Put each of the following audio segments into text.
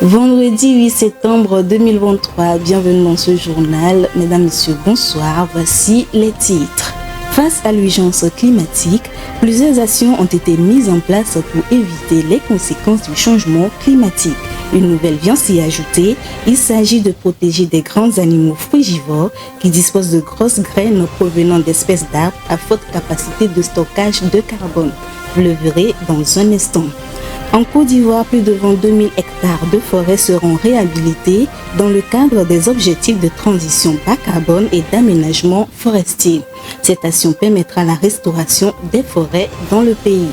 Vendredi 8 septembre 2023, bienvenue dans ce journal. Mesdames, Messieurs, bonsoir. Voici les titres. Face à l'urgence climatique, plusieurs actions ont été mises en place pour éviter les conséquences du changement climatique. Une nouvelle vient s'y ajouter. Il s'agit de protéger des grands animaux frugivores qui disposent de grosses graines provenant d'espèces d'arbres à forte capacité de stockage de carbone. Vous le verrez dans un instant. En Côte d'Ivoire, plus de 22 000 hectares de forêts seront réhabilités dans le cadre des objectifs de transition bas carbone et d'aménagement forestier. Cette action permettra la restauration des forêts dans le pays.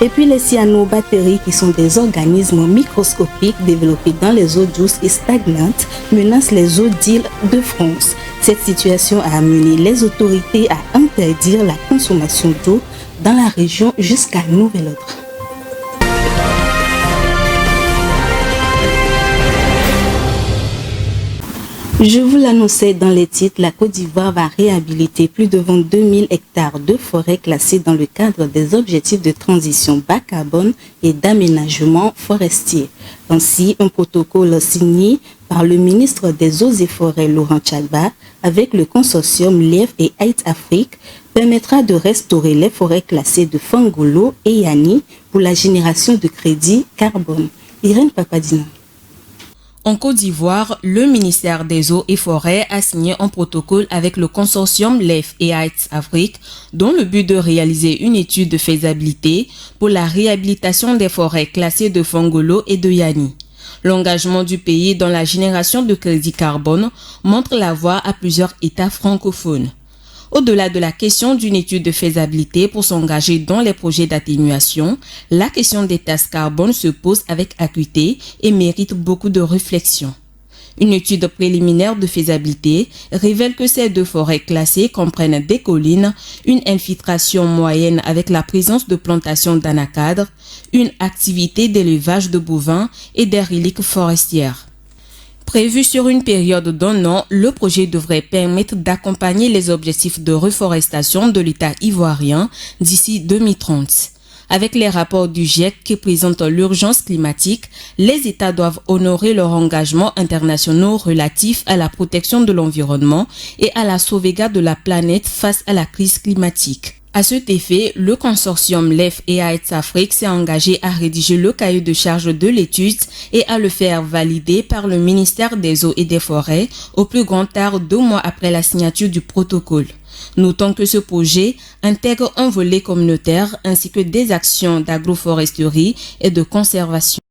Et puis les cyanobactéries, qui sont des organismes microscopiques développés dans les eaux douces et stagnantes, menacent les eaux d'Île-de-France. Cette situation a amené les autorités à interdire la consommation d'eau dans la région jusqu'à nouvel ordre. Je vous l'annonçais dans les titres, la Côte d'Ivoire va réhabiliter plus de 22 000 hectares de forêts classées dans le cadre des objectifs de transition bas carbone et d'aménagement forestier. Ainsi, un protocole signé par le ministre des Eaux et Forêts, Laurent Tchagba, avec le consortium LEF et Height Afrique, permettra de restaurer les forêts classées de Fangolo et Yani pour la génération de crédits carbone. Irène Papadina. En Côte d'Ivoire, le ministère des Eaux et Forêts a signé un protocole avec le consortium LEF et Height Afrique, dont le but de réaliser une étude de faisabilité pour la réhabilitation des forêts classées de Fangolo et de Yani. L'engagement du pays dans la génération de crédits carbone montre la voie à plusieurs États francophones. Au-delà de la question d'une étude de faisabilité pour s'engager dans les projets d'atténuation, la question des taxes carbone se pose avec acuité et mérite beaucoup de réflexion. Une étude préliminaire de faisabilité révèle que ces deux forêts classées comprennent des collines, une infiltration moyenne avec la présence de plantations d'anacadres, une activité d'élevage de bovins et des reliques forestières. Prévu sur une période d'1 an, le projet devrait permettre d'accompagner les objectifs de reforestation de l'État ivoirien d'ici 2030. Avec les rapports du GIEC qui présentent l'urgence climatique, les États doivent honorer leurs engagements internationaux relatifs à la protection de l'environnement et à la sauvegarde de la planète face à la crise climatique. À cet effet, le consortium LEF et Height Afrique s'est engagé à rédiger le cahier de charge de l'étude et à le faire valider par le ministère des Eaux et des Forêts au plus grand tard 2 mois après la signature du protocole. Notons que ce projet intègre un volet communautaire ainsi que des actions d'agroforesterie et de conservation.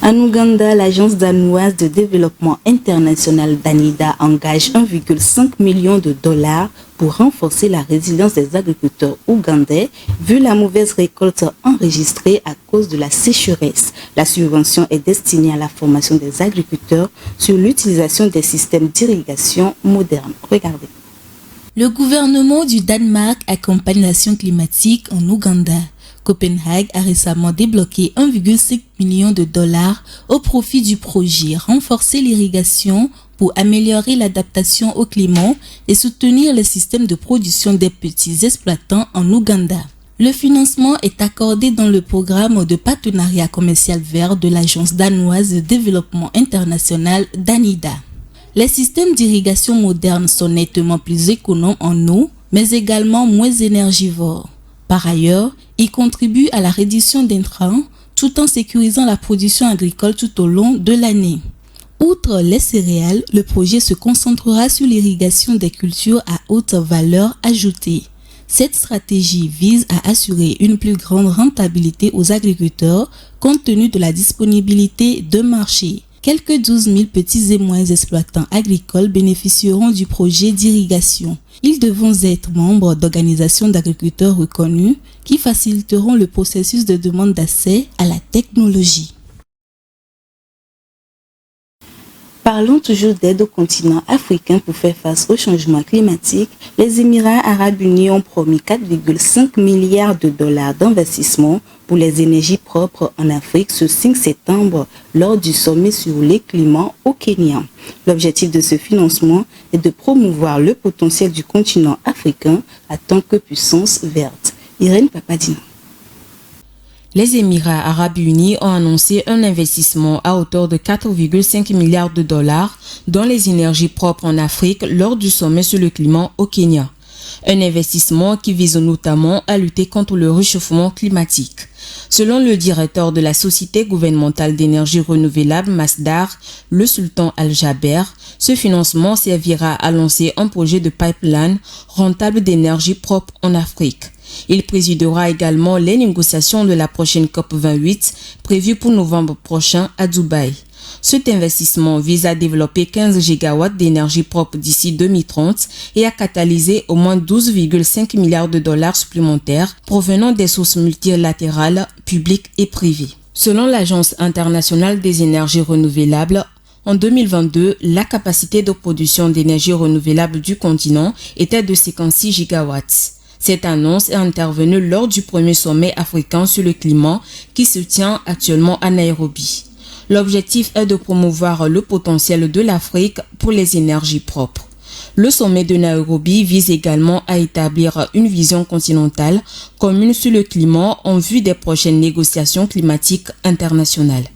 En Ouganda, l'agence danoise de développement international DANIDA engage 1,5 million de dollars pour renforcer la résilience des agriculteurs ougandais vu la mauvaise récolte enregistrée à cause de la sécheresse. La subvention est destinée à la formation des agriculteurs sur l'utilisation des systèmes d'irrigation modernes. Regardez. Le gouvernement du Danemark accompagne l'action climatique en Ouganda. Copenhague a récemment débloqué 1,5 million de dollars au profit du projet Renforcer l'irrigation pour améliorer l'adaptation au climat et soutenir les systèmes de production des petits exploitants en Ouganda. Le financement est accordé dans le programme de partenariat commercial vert de l'agence danoise de développement international DANIDA. Les systèmes d'irrigation modernes sont nettement plus économes en eau, mais également moins énergivores. Par ailleurs, ils contribuent à la réduction d'intrants tout en sécurisant la production agricole tout au long de l'année. Outre les céréales, le projet se concentrera sur l'irrigation des cultures à haute valeur ajoutée. Cette stratégie vise à assurer une plus grande rentabilité aux agriculteurs compte tenu de la disponibilité de marché. Quelques 12 000 petits et moyens exploitants agricoles bénéficieront du projet d'irrigation. Ils devront être membres d'organisations d'agriculteurs reconnues qui faciliteront le processus de demande d'accès à la technologie. Parlons toujours d'aide au continent africain pour faire face au changement climatique. Les Émirats arabes unis ont promis 4,5 milliards de dollars d'investissement pour les énergies propres en Afrique ce 5 septembre lors du sommet sur les climats au Kenya. L'objectif de ce financement est de promouvoir le potentiel du continent africain en tant que puissance verte. Irène Papadina. Les Émirats arabes unis ont annoncé un investissement à hauteur de 4,5 milliards de dollars dans les énergies propres en Afrique lors du sommet sur le climat au Kenya. Un investissement qui vise notamment à lutter contre le réchauffement climatique. Selon le directeur de la Société gouvernementale d'énergie renouvelable Masdar, le sultan Al-Jaber, ce financement servira à lancer un projet de pipeline rentable d'énergie propre en Afrique. Il présidera également les négociations de la prochaine COP28 prévue pour novembre prochain à Dubaï. Cet investissement vise à développer 15 gigawatts d'énergie propre d'ici 2030 et à catalyser au moins 12,5 milliards de dollars supplémentaires provenant des sources multilatérales, publiques et privées. Selon l'Agence internationale des énergies renouvelables, en 2022, la capacité de production d'énergie renouvelable du continent était de 56 gigawatts. Cette annonce est intervenue lors du premier sommet africain sur le climat qui se tient actuellement à Nairobi. L'objectif est de promouvoir le potentiel de l'Afrique pour les énergies propres. Le sommet de Nairobi vise également à établir une vision continentale commune sur le climat en vue des prochaines négociations climatiques internationales.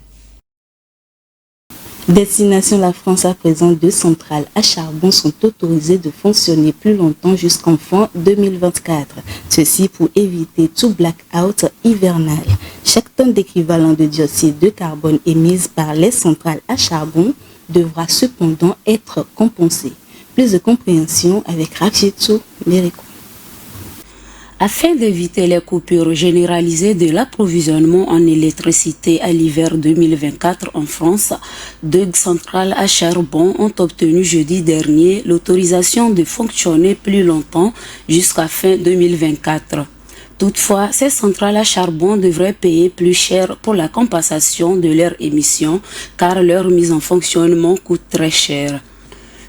Destination la France, à présent, 2 centrales à charbon sont autorisées de fonctionner plus longtemps jusqu'en fin 2024. Ceci pour éviter tout blackout hivernal. Chaque tonne d'équivalent de dioxyde de carbone émise par les centrales à charbon devra cependant être compensée. Plus de compréhension avec Rachidou Méricou. Afin d'éviter les coupures généralisées de l'approvisionnement en électricité à l'hiver 2024 en France, 2 centrales à charbon ont obtenu jeudi dernier l'autorisation de fonctionner plus longtemps jusqu'à fin 2024. Toutefois, ces centrales à charbon devraient payer plus cher pour la compensation de leurs émissions car leur mise en fonctionnement coûte très cher.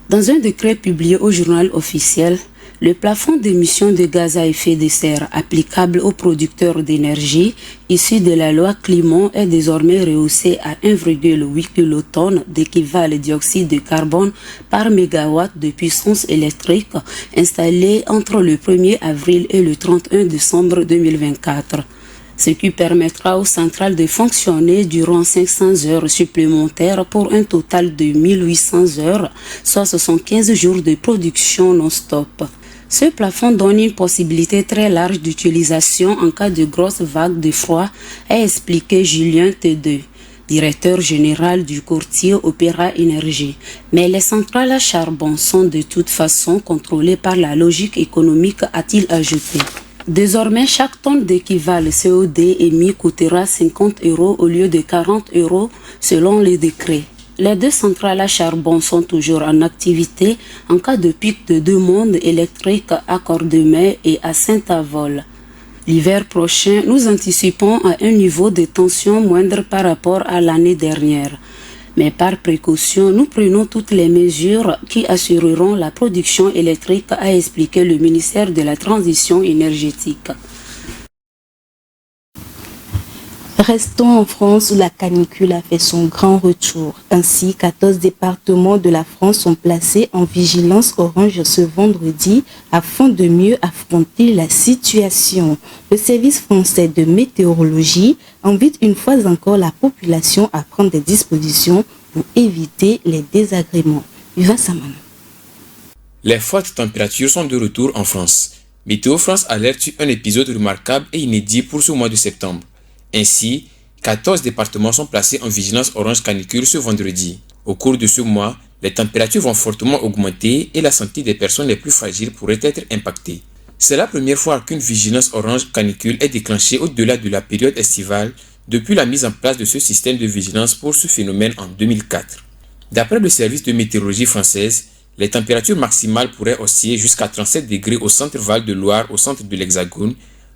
Dans un décret publié au journal officiel, le plafond d'émissions de gaz à effet de serre applicable aux producteurs d'énergie issu de la loi climat est désormais rehaussé à 1,8 kilotonnes d'équivalent dioxyde de carbone par mégawatt de puissance électrique installé entre le 1er avril et le 31 décembre 2024. Ce qui permettra aux centrales de fonctionner durant 500 heures supplémentaires pour un total de 1800 heures, soit 75 jours de production non-stop. Ce plafond donne une possibilité très large d'utilisation en cas de grosses vagues de froid, a expliqué Julien T2, directeur général du courtier Opéra Énergie. Mais les centrales à charbon sont de toute façon contrôlées par la logique économique, a-t-il ajouté. Désormais, chaque tonne d'équivalent COD émis coûtera 50 € au lieu de 40 € selon les décrets. Les 2 centrales à charbon sont toujours en activité en cas de pic de demande électrique à Cordemais et à Saint-Avold. L'hiver prochain, nous anticipons à un niveau de tension moindre par rapport à l'année dernière. Mais par précaution, nous prenons toutes les mesures qui assureront la production électrique, a expliqué le ministère de la Transition énergétique. Restons en France où la canicule a fait son grand retour. Ainsi, 14 départements de la France sont placés en vigilance orange ce vendredi afin de mieux affronter la situation. Le service français de météorologie invite une fois encore la population à prendre des dispositions pour éviter les désagréments. Viva Samana. Les fortes températures sont de retour en France. Météo France alerte sur un épisode remarquable et inédit pour ce mois de septembre. Ainsi, 14 départements sont placés en vigilance orange canicule ce vendredi. Au cours de ce mois, les températures vont fortement augmenter et la santé des personnes les plus fragiles pourrait être impactée. C'est la première fois qu'une vigilance orange canicule est déclenchée au-delà de la période estivale depuis la mise en place de ce système de vigilance pour ce phénomène en 2004. D'après le service de météorologie française, les températures maximales pourraient osciller jusqu'à 37 degrés au centre Val de Loire au centre de l'Hexagone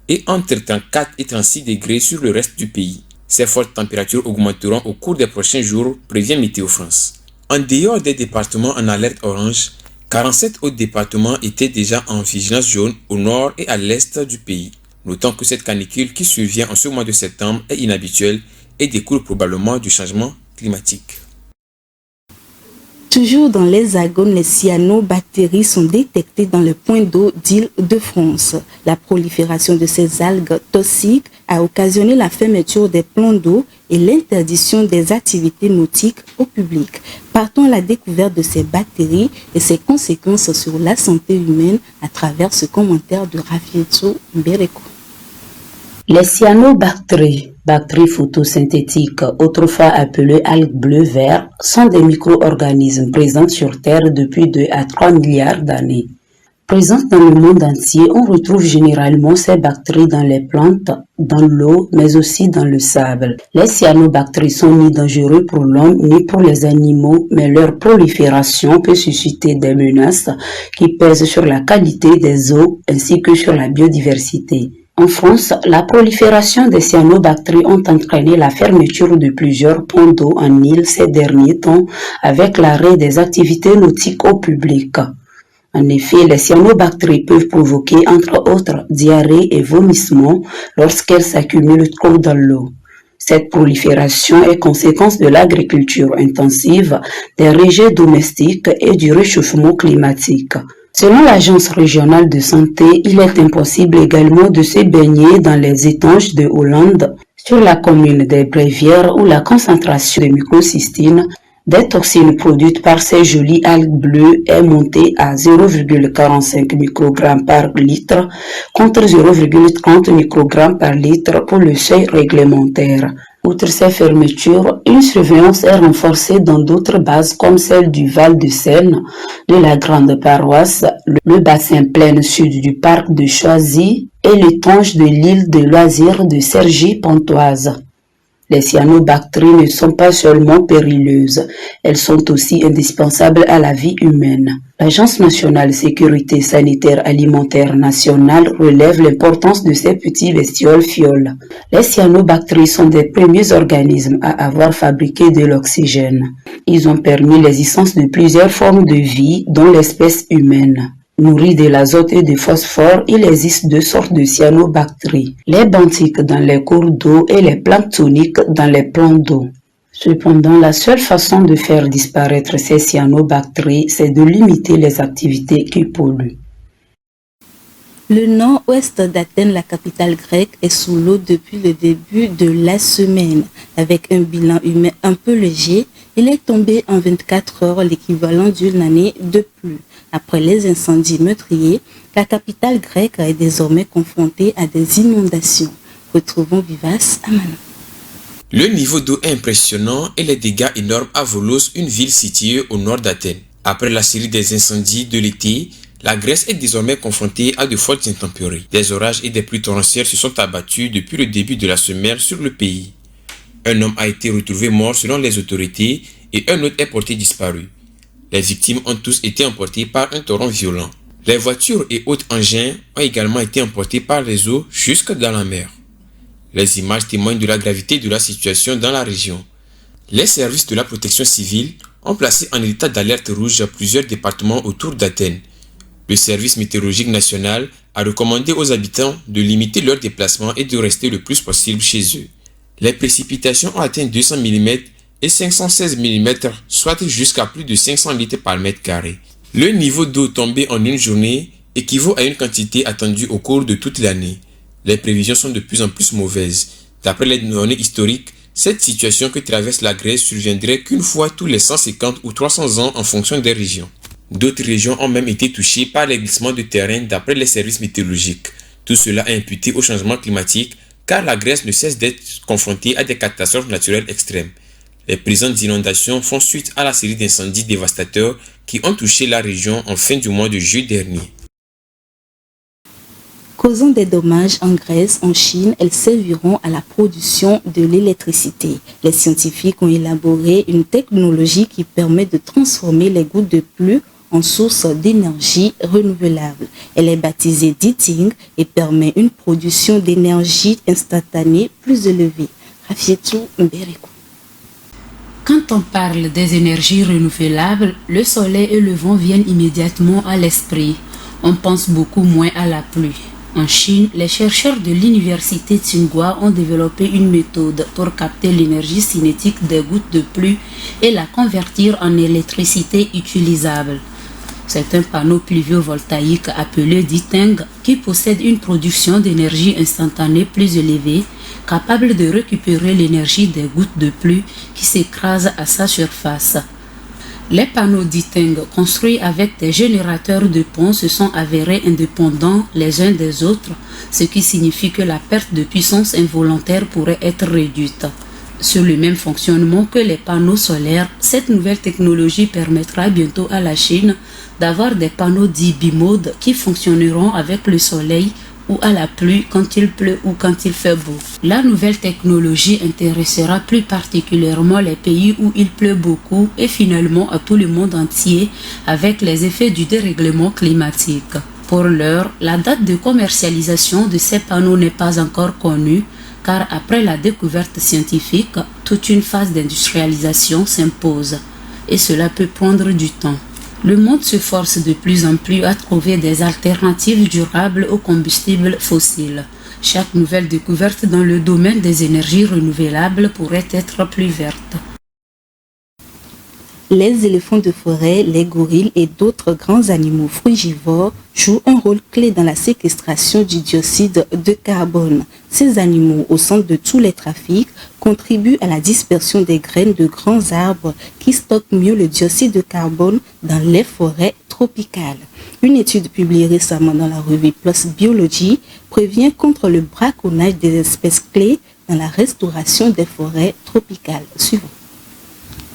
et entre 34 et 36 degrés sur le reste du pays. Ces fortes températures augmenteront au cours des prochains jours, prévient Météo France. En dehors des départements en alerte orange, 47 autres départements étaient déjà en vigilance jaune au nord et à l'est du pays. Notons que cette canicule qui survient en ce mois de septembre est inhabituelle et découle probablement du changement climatique. Toujours dans l'Hexagone, les cyanobactéries sont détectées dans le point d'eau d'Île-de-France. La prolifération de ces algues toxiques a occasionné la fermeture des plans d'eau et l'interdiction des activités nautiques au public. Partons à la découverte de ces bactéries et ses conséquences sur la santé humaine à travers ce commentaire de Rafietou Mbereko. Les cyanobactéries, bactéries photosynthétiques, autrefois appelées algues bleu-vert, sont des micro-organismes présents sur Terre depuis 2 à 3 milliards d'années. Présentes dans le monde entier, on retrouve généralement ces bactéries dans les plantes, dans l'eau, mais aussi dans le sable. Les cyanobactéries sont ni dangereux pour l'homme ni pour les animaux, mais leur prolifération peut susciter des menaces qui pèsent sur la qualité des eaux ainsi que sur la biodiversité. En France, la prolifération des cyanobactéries ont entraîné la fermeture de plusieurs ponts d'eau en île ces derniers temps avec l'arrêt des activités nautiques au public. En effet, les cyanobactéries peuvent provoquer, entre autres, diarrhée et vomissements lorsqu'elles s'accumulent trop dans l'eau. Cette prolifération est conséquence de l'agriculture intensive, des rejets domestiques et du réchauffement climatique. Selon l'Agence régionale de santé, il est impossible également de se baigner dans les étangs de Hollande, sur la commune des Brévières où la concentration de microcystine, des toxines produites par ces jolies algues bleues est montée à 0,45 microgrammes par litre contre 0,30 microgrammes par litre pour le seuil réglementaire. Outre ces fermetures, une surveillance est renforcée dans d'autres bases comme celle du Val de Seine, de la Grande Paroisse, le bassin plein sud du parc de Choisy et l'étange de l'île de loisirs de Cergy-Pontoise. Les cyanobactéries ne sont pas seulement périlleuses, elles sont aussi indispensables à la vie humaine. L'Agence nationale de sécurité sanitaire alimentaire nationale relève l'importance de ces petits bestioles fioles. Les cyanobactéries sont des premiers organismes à avoir fabriqué de l'oxygène. Ils ont permis l'existence de plusieurs formes de vie, dont l'espèce humaine. Nourris de l'azote et du phosphore, il existe 2 sortes de cyanobactéries, les benthiques dans les cours d'eau et les planctoniques dans les plans d'eau. Cependant, la seule façon de faire disparaître ces cyanobactéries, c'est de limiter les activités qui polluent. Le nord-ouest d'Athènes, la capitale grecque, est sous l'eau depuis le début de la semaine. Avec un bilan humain un peu léger, il est tombé en 24 heures l'équivalent d'une année de pluie. Après les incendies meurtriers, la capitale grecque est désormais confrontée à des inondations. Retrouvons Vivace Amano. Le niveau d'eau est impressionnant et les dégâts énormes à Volos, une ville située au nord d'Athènes. Après la série des incendies de l'été, la Grèce est désormais confrontée à de fortes intempéries. Des orages et des pluies torrentielles se sont abattus depuis le début de la semaine sur le pays. Un homme a été retrouvé mort selon les autorités et un autre est porté disparu. Les victimes ont tous été emportées par un torrent violent. Les voitures et autres engins ont également été emportés par les eaux jusque dans la mer. Les images témoignent de la gravité de la situation dans la région. Les services de la protection civile ont placé en état d'alerte rouge plusieurs départements autour d'Athènes. Le service météorologique national a recommandé aux habitants de limiter leurs déplacements et de rester le plus possible chez eux. Les précipitations ont atteint 200 mm et 516 mm, soit jusqu'à plus de 500 litres par mètre carré. Le niveau d'eau tombé en une journée équivaut à une quantité attendue au cours de toute l'année. Les prévisions sont de plus en plus mauvaises. D'après les données historiques, cette situation que traverse la Grèce surviendrait qu'une fois tous les 150 ou 300 ans en fonction des régions. D'autres régions ont même été touchées par les glissements de terrain d'après les services météorologiques. Tout cela est imputé au changement climatique car la Grèce ne cesse d'être confrontée à des catastrophes naturelles extrêmes. Les présentes inondations font suite à la série d'incendies dévastateurs qui ont touché la région en fin du mois de juillet dernier. Causant des dommages en Grèce, en Chine, elles serviront à la production de l'électricité. Les scientifiques ont élaboré une technologie qui permet de transformer les gouttes de pluie en source d'énergie renouvelable. Elle est baptisée Diting et permet une production d'énergie instantanée plus élevée. Rafietou Mbereko. Quand on parle des énergies renouvelables, le soleil et le vent viennent immédiatement à l'esprit. On pense beaucoup moins à la pluie. En Chine, les chercheurs de l'université Tsinghua ont développé une méthode pour capter l'énergie cinétique des gouttes de pluie et la convertir en électricité utilisable. C'est un panneau pluviovoltaïque appelé Diteng qui possède une production d'énergie instantanée plus élevée, capable de récupérer l'énergie des gouttes de pluie qui s'écrasent à sa surface. Les panneaux Diteng construits avec des générateurs de pont se sont avérés indépendants les uns des autres, ce qui signifie que la perte de puissance involontaire pourrait être réduite. Sur le même fonctionnement que les panneaux solaires, cette nouvelle technologie permettra bientôt à la Chine d'avoir des panneaux dits bimodes qui fonctionneront avec le soleil ou à la pluie quand il pleut ou quand il fait beau. La nouvelle technologie intéressera plus particulièrement les pays où il pleut beaucoup et finalement à tout le monde entier avec les effets du dérèglement climatique. Pour l'heure, la date de commercialisation de ces panneaux n'est pas encore connue, car après la découverte scientifique, toute une phase d'industrialisation s'impose, et cela peut prendre du temps. Le monde se force de plus en plus à trouver des alternatives durables aux combustibles fossiles. Chaque nouvelle découverte dans le domaine des énergies renouvelables pourrait être plus verte. Les éléphants de forêt, les gorilles et d'autres grands animaux frugivores jouent un rôle clé dans la séquestration du dioxyde de carbone. Ces animaux, au centre de tous les trafics, contribuent à la dispersion des graines de grands arbres qui stockent mieux le dioxyde de carbone dans les forêts tropicales. Une étude publiée récemment dans la revue PLOS Biology prévient contre le braconnage des espèces clés dans la restauration des forêts tropicales. Suivant.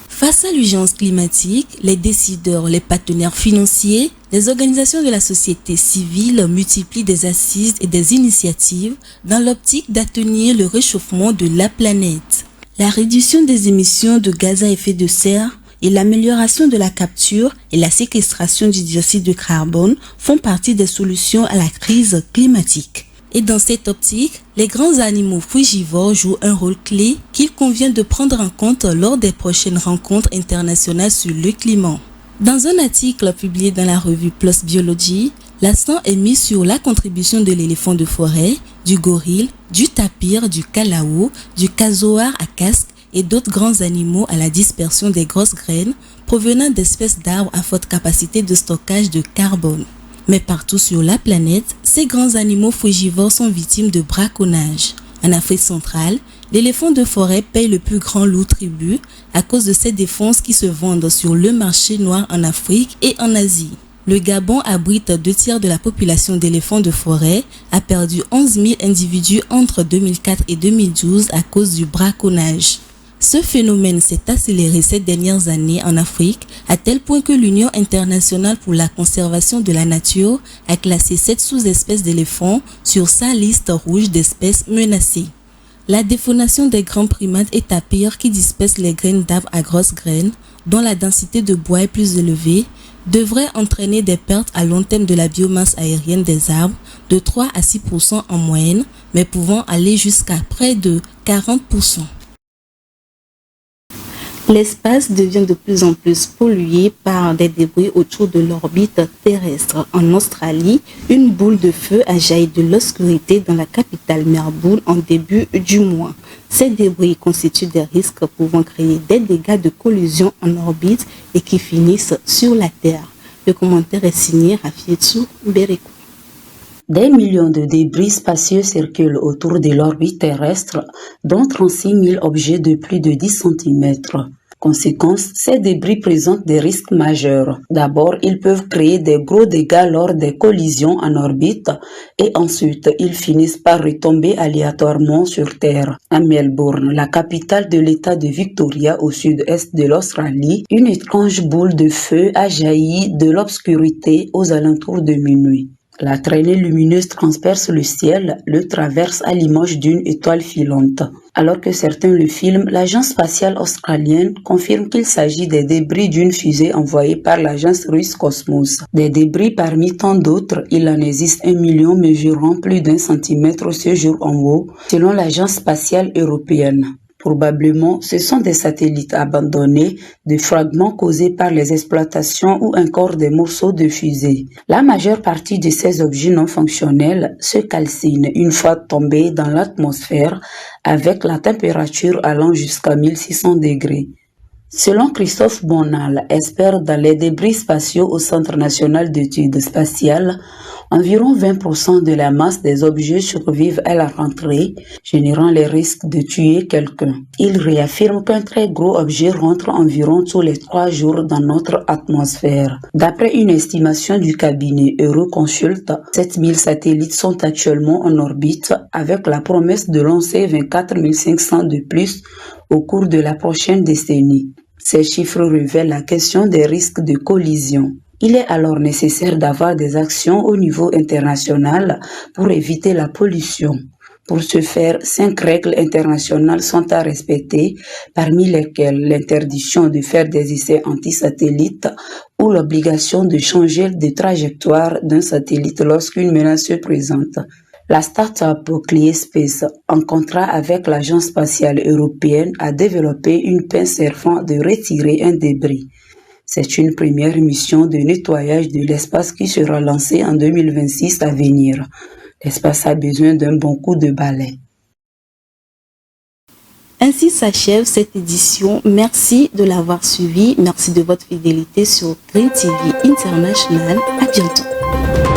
Face à l'urgence climatique, les décideurs, les partenaires financiers, les organisations de la société civile multiplient des assises et des initiatives dans l'optique d'atténuer le réchauffement de la planète. La réduction des émissions de gaz à effet de serre et l'amélioration de la capture et la séquestration du dioxyde de carbone font partie des solutions à la crise climatique. Et dans cette optique, les grands animaux frugivores jouent un rôle clé qu'il convient de prendre en compte lors des prochaines rencontres internationales sur le climat. Dans un article publié dans la revue PLOS Biology, l'accent est mis sur la contribution de l'éléphant de forêt, du gorille, du tapir, du calao, du casoar à casque et d'autres grands animaux à la dispersion des grosses graines provenant d'espèces d'arbres à forte capacité de stockage de carbone. Mais partout sur la planète, ces grands animaux frugivores sont victimes de braconnage. En Afrique centrale, l'éléphant de forêt paye le plus grand lourd tribut à cause de ses défenses qui se vendent sur le marché noir en Afrique et en Asie. Le Gabon abrite 2/3 de la population d'éléphants de forêt, a perdu 11 000 individus entre 2004 et 2012 à cause du braconnage. Ce phénomène s'est accéléré ces dernières années en Afrique à tel point que l'Union internationale pour la conservation de la nature a classé 7 sous-espèces d'éléphants sur sa liste rouge d'espèces menacées. La défaunation des grands primates et tapirs qui dispersent les graines d'arbres à grosses graines, dont la densité de bois est plus élevée, devrait entraîner des pertes à long terme de la biomasse aérienne des arbres de 3 à 6% en moyenne, mais pouvant aller jusqu'à près de 40%. L'espace devient de plus en plus pollué par des débris autour de l'orbite terrestre. En Australie, une boule de feu a jailli de l'obscurité dans la capitale Melbourne en début du mois. Ces débris constituent des risques pouvant créer des dégâts de collision en orbite et qui finissent sur la Terre. Le commentaire est signé Rafietsu Berekou. Des millions de débris spacieux circulent autour de l'orbite terrestre, dont 36 000 objets de plus de 10 cm. Conséquence, ces débris présentent des risques majeurs. D'abord, ils peuvent créer des gros dégâts lors des collisions en orbite et ensuite, ils finissent par retomber aléatoirement sur Terre. À Melbourne, la capitale de l'État de Victoria au sud-est de l'Australie, une étrange boule de feu a jailli de l'obscurité aux alentours de minuit. La traînée lumineuse transperce le ciel, le traverse à l'image d'une étoile filante. Alors que certains le filment, l'agence spatiale australienne confirme qu'il s'agit des débris d'une fusée envoyée par l'agence russe Cosmos. Des débris parmi tant d'autres, il en existe 1 million mesurant plus d'1 centimètre ce jour en haut, selon l'agence spatiale européenne. Probablement, ce sont des satellites abandonnés, des fragments causés par les exploitations ou encore des morceaux de fusée. La majeure partie de ces objets non fonctionnels se calcinent une fois tombés dans l'atmosphère avec la température allant jusqu'à 1600 degrés. Selon Christophe Bonal, expert dans les débris spatiaux au Centre national d'études spatiales, environ 20% de la masse des objets survivent à la rentrée, générant les risques de tuer quelqu'un. Il réaffirme qu'un très gros objet rentre environ tous les 3 jours dans notre atmosphère. D'après une estimation du cabinet Euroconsult, 7000 satellites sont actuellement en orbite avec la promesse de lancer 24 500 de plus au cours de la prochaine décennie. Ces chiffres révèlent la question des risques de collision. Il est alors nécessaire d'avoir des actions au niveau international pour éviter la pollution. Pour ce faire, 5 règles internationales sont à respecter, parmi lesquelles l'interdiction de faire des essais anti-satellites ou l'obligation de changer de trajectoire d'un satellite lorsqu'une menace se présente. La start-up ClearSpace, en contrat avec l'Agence spatiale européenne, a développé une pince servant de retirer un débris. C'est une première mission de nettoyage de l'espace qui sera lancée en 2026 à venir. L'espace a besoin d'un bon coup de balai. Ainsi s'achève cette édition. Merci de l'avoir suivi. Merci de votre fidélité sur Green TV International. À bientôt.